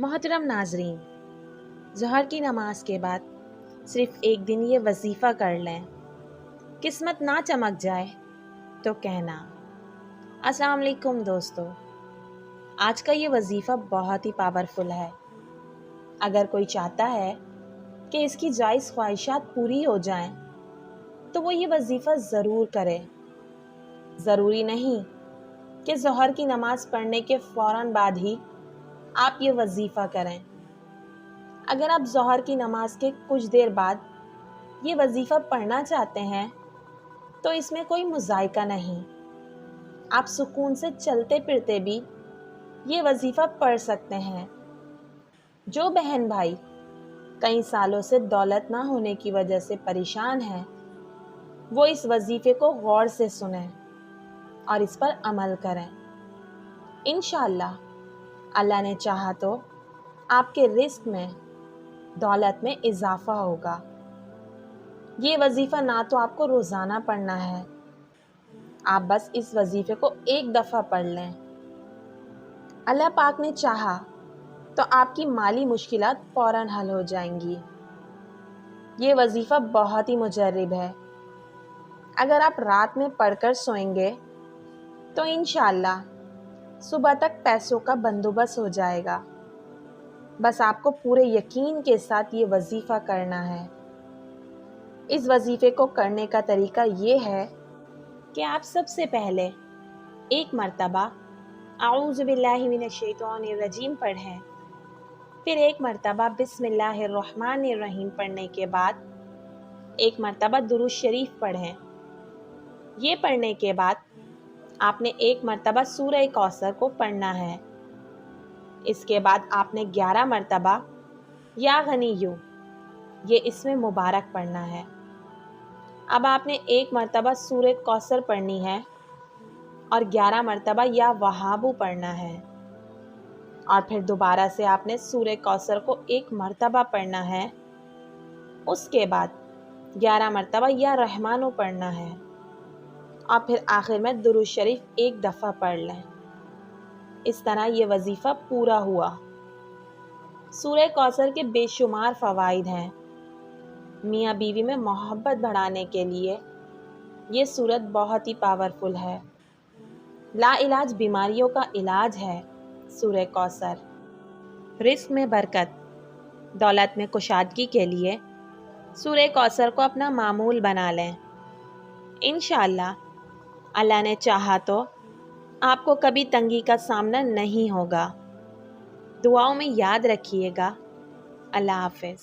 محترم ناظرین، ظہر کی نماز کے بعد صرف ایک دن یہ وظیفہ کر لیں، قسمت نہ چمک جائے تو کہنا۔ السلام علیکم دوستو، آج کا یہ وظیفہ بہت ہی پاورفل ہے۔ اگر کوئی چاہتا ہے کہ اس کی جائز خواہشات پوری ہو جائیں تو وہ یہ وظیفہ ضرور کرے۔ ضروری نہیں کہ ظہر کی نماز پڑھنے کے فوراً بعد ہی آپ یہ وظیفہ کریں۔ اگر آپ ظہر کی نماز کے کچھ دیر بعد یہ وظیفہ پڑھنا چاہتے ہیں تو اس میں کوئی مذائقہ نہیں۔ آپ سکون سے چلتے پھرتے بھی یہ وظیفہ پڑھ سکتے ہیں۔ جو بہن بھائی کئی سالوں سے دولت نہ ہونے کی وجہ سے پریشان ہیں، وہ اس وظیفے کو غور سے سنیں اور اس پر عمل کریں۔ انشاءاللہ اللہ نے چاہا تو آپ کے رزق میں، دولت میں اضافہ ہوگا۔ یہ وظیفہ نہ تو آپ کو روزانہ پڑھنا ہے، آپ بس اس وظیفے کو ایک دفعہ پڑھ لیں۔ اللہ پاک نے چاہا تو آپ کی مالی مشکلات فوراً حل ہو جائیں گی۔ یہ وظیفہ بہت ہی مجرب ہے۔ اگر آپ رات میں پڑھ کر سوئیں گے تو انشاءاللہ صبح تک پیسوں کا بندوبست ہو جائے گا۔ بس آپ کو پورے یقین کے ساتھ یہ وظیفہ کرنا ہے۔ اس وظیفے کو کرنے کا طریقہ یہ ہے کہ آپ سب سے پہلے ایک مرتبہ اعوذ باللہ من الشیطان الرجیم پڑھیں، پھر ایک مرتبہ بسم اللہ الرحمن الرحیم پڑھنے کے بعد ایک مرتبہ درود شریف پڑھیں۔ یہ پڑھنے کے بعد آپ نے ایک مرتبہ سورہ کوثر کو پڑھنا ہے۔ اس کے بعد آپ نے 11 مرتبہ یا غنیّو، یہ اسم مبارک پڑھنا ہے۔ اب آپ نے ایک مرتبہ سورہ کوثر پڑھنی ہے اور 11 مرتبہ یا وہابو پڑھنا ہے، اور پھر دوبارہ سے آپ نے سورہ کوثر کو ایک مرتبہ پڑھنا ہے۔ اس کے بعد 11 مرتبہ یا رحمانو پڑھنا ہے، اور پھر آخر میں درود شریف ایک دفعہ پڑھ لیں۔ اس طرح یہ وظیفہ پورا ہوا۔ سورہ کوثر کے بے شمار فوائد ہیں۔ میاں بیوی میں محبت بڑھانے کے لیے یہ سورت بہت ہی پاورفل ہے۔ لا علاج بیماریوں کا علاج ہے سورہ کوثر۔ رزق میں برکت، دولت میں کشادگی کے لیے سورہ کوثر کو اپنا معمول بنا لیں۔ انشاءاللہ اللہ نے چاہا تو آپ کو کبھی تنگی کا سامنا نہیں ہوگا۔ دعاؤں میں یاد رکھیے گا۔ اللہ حافظ۔